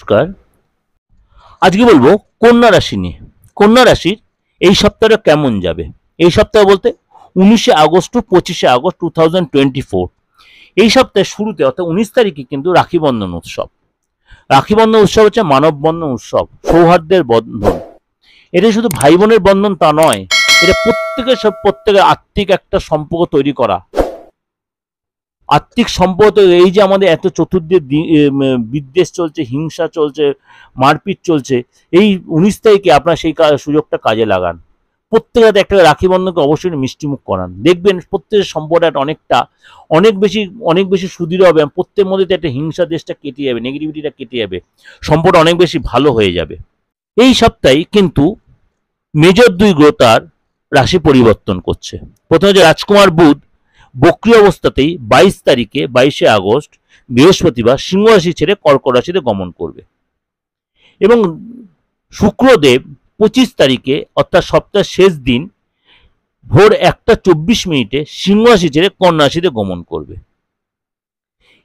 নমস্কার। আজকে বলবো কন্যা রাশি নিয়ে। কন্যা রাশির এই সপ্তাহটা কেমন যাবে। এই সপ্তাহ বলতে 19শে আগস্ট টু 25শে আগস্ট 2024 এই সপ্তাহের শুরুতে অর্থাৎ 19 তারিখে কিন্তু রাখি বন্ধন উৎসব। রাখি বন্ধন উৎসব হচ্ছে মানব বন্ধন উৎসব, সৌহার্দ্যের বন্ধন। এটা শুধু ভাই বোনের বন্ধন তা নয়, এটা প্রত্যেকের আত্মিক একটা সম্পর্ক তৈরি করা। আর্থিক সম্পদ, এই যে আমাদের এত চতুর্দিকে বিদ্বেষ চলছে, হিংসা চলছে, মারপিট চলছে, এই 19 তারিখে আপনার সেই সুযোগটা কাজে লাগান। প্রত্যেকের একটা রাখি বন্ধনকে অবশ্যই মিষ্টিমুখ করান, দেখবেন প্রত্যেকের সম্পর্কটা অনেক বেশি সুদৃঢ় হবে। প্রত্যেকের মধ্যে একটা হিংসা দেশটা কেটে যাবে, নেগেটিভিটিটা কেটে যাবে, সম্পর্ক অনেক বেশি ভালো হয়ে যাবে। এই সপ্তাহে কিন্তু মেজর দুই গ্রহ তার রাশি পরিবর্তন করছে। প্রথমে যে রাজকুমার বুধ বক্রী অবস্থাতেই 22 তারিখে 22শে আগস্ট বৃহস্পতিবার সিংহ রাশি ছেড়ে কর্কট রাশিতে গমন করবে, এবং শুক্রদেব 25 তারিখে অর্থাৎ সপ্তাহের শেষ দিন ভোর 1:24 সিংহ রাশি ছেড়ে কন্যা রাশিতে গমন করবে।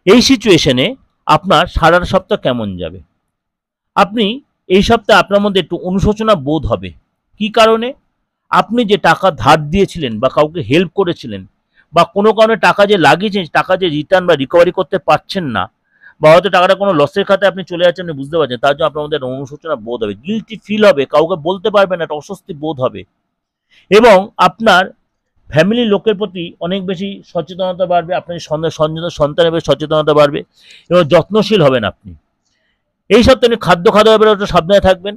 এই সিচুয়েশনে আপনার সারা সপ্তাহ কেমন যাবে। আপনি এই সপ্তাহে আপনার মধ্যে একটু অনুশোচনা বোধ হবে। কি কারণে? আপনি যে টাকা ধার দিয়েছিলেন বা কাউকে হেল্প করেছিলেন, বা কোনো কারণে টাকা যে লাগিয়েছেন, টাকা যে রিটার্ন বা রিকভারি করতে পারছেন না, বা হয়তো টাকাটা কোনো লসের খাতে আপনি চলে যাচ্ছেন, আপনি বুঝতে পারছেন, তার জন্য আপনার মধ্যে একটা অনুশোচনা বোধ হবে, গিলটি ফিল হবে, কাউকে বলতে পারবেন না, একটা অস্বস্তি বোধ হবে, এবং আপনার ফ্যামিলির লোকের প্রতি অনেক বেশি সচেতনতা বাড়বে, আপনার সন্তানের প্রতি সচেতনতা বাড়বে, এবং যত্নশীল হবেন আপনি। এই সপ্তাহে খাদ্য ব্যাপারে একটু সাবধানে থাকবেন।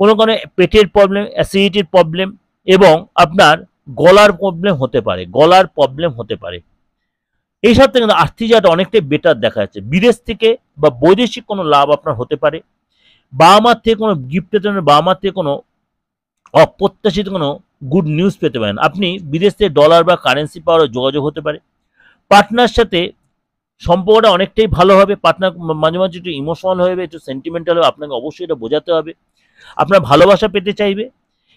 কোনো কারণে পেটের প্রবলেম, অ্যাসিডিটির প্রবলেম, এবং আপনার গলার প্রবলেম হতে পারে। এই সপ্তাহে কিন্তু আর্থিক জায়গাটা অনেকটাই বেটার দেখা যাচ্ছে। বিদেশ থেকে বা বৈদেশিক কোনো লাভ আপনার হতে পারে, বাবা মার থেকে কোনো গিফট পেতে পারেন, বাবা মার থেকে কোনো অপ্রত্যাশিত কোনো গুড নিউজ পেতে পারেন। আপনি বিদেশ থেকে ডলার বা কারেন্সি পাওয়ার যোগাযোগ হতে পারে। পার্টনার সাথে সম্পর্কটা অনেকটাই ভালো হবে। পার্টনার মাঝে মাঝে একটু ইমোশনাল হবে, একটু সেন্টিমেন্টাল হবে, আপনাকে অবশ্যই এটা বোঝাতে হবে। আপনার ভালোবাসা পেতে চাইবে,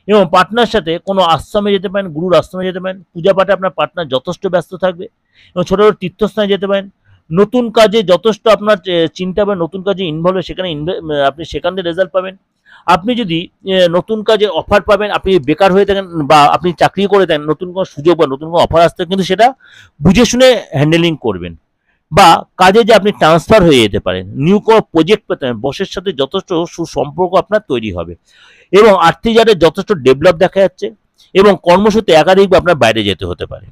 এবং পার্টনার সাথে কোনো আশ্রমে যেতে পারেন, গুরুর আশ্রমে যেতে পারেন। পূজা পাঠে আপনার পার্টনার যথেষ্ট ব্যস্ত থাকবে, এবং ছোটো ছোটো তীর্থস্থানে যেতে পারেন। নতুন কাজে যথেষ্ট আপনার চিন্তা বা নতুন কাজে ইনভলভ হবে, সেখানে আপনি সেখান থেকে রেজাল্ট পাবেন। আপনি যদি নতুন কাজের অফার পাবেন, আপনি বেকার হয়ে থাকেন বা আপনি চাকরি করে থাকেন, নতুন কোনো সুযোগ বা নতুন কোনো অফার আসতে, কিন্তু সেটা বুঝে শুনে হ্যান্ডেলিং করবেন। বা কাজে যে আপনি ট্রান্সফার হয়ে যেতে পারেন, নিউ কোনো প্রজেক্ট পেতে পারেন, বসের সাথে যথেষ্ট সুসম্পর্ক আপনার তৈরি হবে, এবং আর্থিক জায়গায় যথেষ্ট ডেভেলপ দেখা যাচ্ছে, এবং কর্মসূত্রে একাধিকবার আপনার বাইরে যেতে হতে পারে।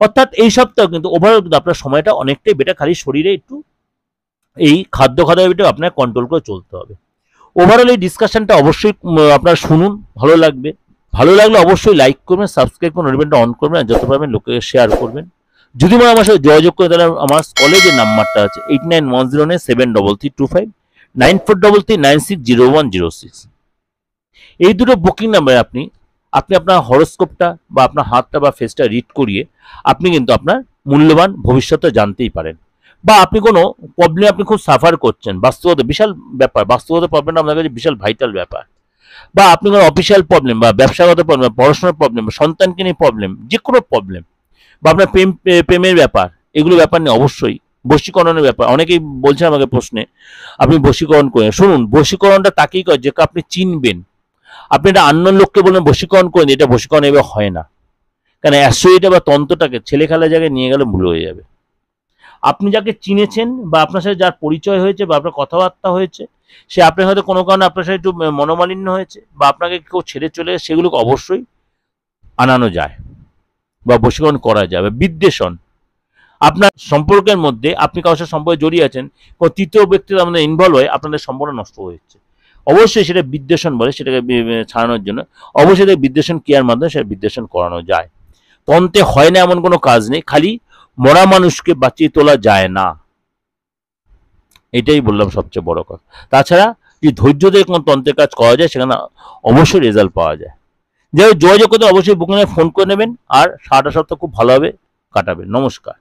অর্থাৎ এই সপ্তাহ কিন্তু ওভারঅল কিন্তু আপনার সময়টা অনেকটাই বেটার। খালি শরীরে একটু এই খাদ্য আপনার কন্ট্রোল করে চলতে হবে। ওভারঅল এই ডিসকাশনটা অবশ্যই আপনারা শুনুন, ভালো লাগবে। ভালো লাগলে অবশ্যই লাইক করবেন, সাবস্ক্রাইব করুন, নোটিফিকেশনটা অন করবেন, আর যত পারবেন লোককে শেয়ার করবেন। যদি আমার সাথে যোগাযোগ করে, তাহলে আমার কলেজের নাম্বারটা আছে 8910725325, 9433960106। এই দুটো বুকিং নাম্বারে আপনি আপনার হরোস্কোপটা বা আপনার হাতটা বা ফেসটা রিড করিয়ে আপনি কিন্তু আপনার মূল্যবান ভবিষ্যৎটা জানতেই পারেন। বা আপনি কোনো প্রবলেম আপনি খুব সাফার করছেন, বাস্তবতা বিশাল ব্যাপার, বাস্তবতা প্রবলেমটা আপনার কাছে বিশাল ভাইটাল ব্যাপার, বা আপনি কোনো অফিসিয়াল প্রবলেম বা ব্যবসাগত প্রবলেম, পড়াশোনার প্রবলেম, সন্তানকে নিয়ে প্রবলেম, যে কোনো প্রবলেম, বা আপনার প্রেমের ব্যাপার, এগুলো ব্যাপার নিয়ে অবশ্যই বশীকরণের ব্যাপার। অনেকেই বলছেন আমাকে প্রশ্নে, আপনি বশীকরণ করেন। শুনুন, বশীকরণটা তাকেই করে যে আপনি চিনবেন। আপনি এটা আননোন লোককে বলবেন বশীকরণ করেন, এটা বশীকরণ এভাবে হয় না। কারণ অ্যাস্ট্রোলজিটা বা তন্ত্রটাকে ছেলে খেলার জায়গায় নিয়ে গেলে ভুল হয়ে যাবে। আপনি যাকে চিনেছেন বা আপনার সাথে যার পরিচয় হয়েছে বা আপনার কথাবার্তা হয়েছে, সে আপনার হয়তো কোনো কারণে আপনার সাথে একটু মনোমালিন্য হয়েছে, বা আপনাকে কেউ ছেড়ে চলে গেছে, সেগুলোকে অবশ্যই আনানো যায় বা বশীকরণ করা যাবে। বিদ্বেষণ, আপনার সম্পর্কের মধ্যে আপনি কারোর সাথে সম্পর্কে জড়িয়ে আছেন, কোনো তৃতীয় ব্যক্তির আমাদের ইনভলভ হয়ে আপনাদের সম্পর্ক নষ্ট হয়েছে, অবশ্যই সেটা বিদ্বেষণ বলে। সেটাকে ছাড়ানোর জন্য অবশ্যই বিদ্বেষণ ক্রিয়ার মাধ্যমে সেটা বিদ্বেষণ করানো যায়। তন্ত্রে হয় না এমন কোনো কাজ নেই, খালি মরা মানুষকে বাঁচিয়ে তোলা যায় না, এটাই বললাম সবচেয়ে বড় কথা। তাছাড়া যে ধৈর্য দিয়ে কোনো তন্ত্রের কাজ করা যায়, সেখানে অবশ্যই রেজাল্ট পাওয়া যায়। যাই হোক, যোগাযোগ করতে অবশ্যই বুকিংয়ে ফোন করে নেবেন, আর সারাটা সপ্তাহ খুব ভালোভাবে কাটাবেন। নমস্কার।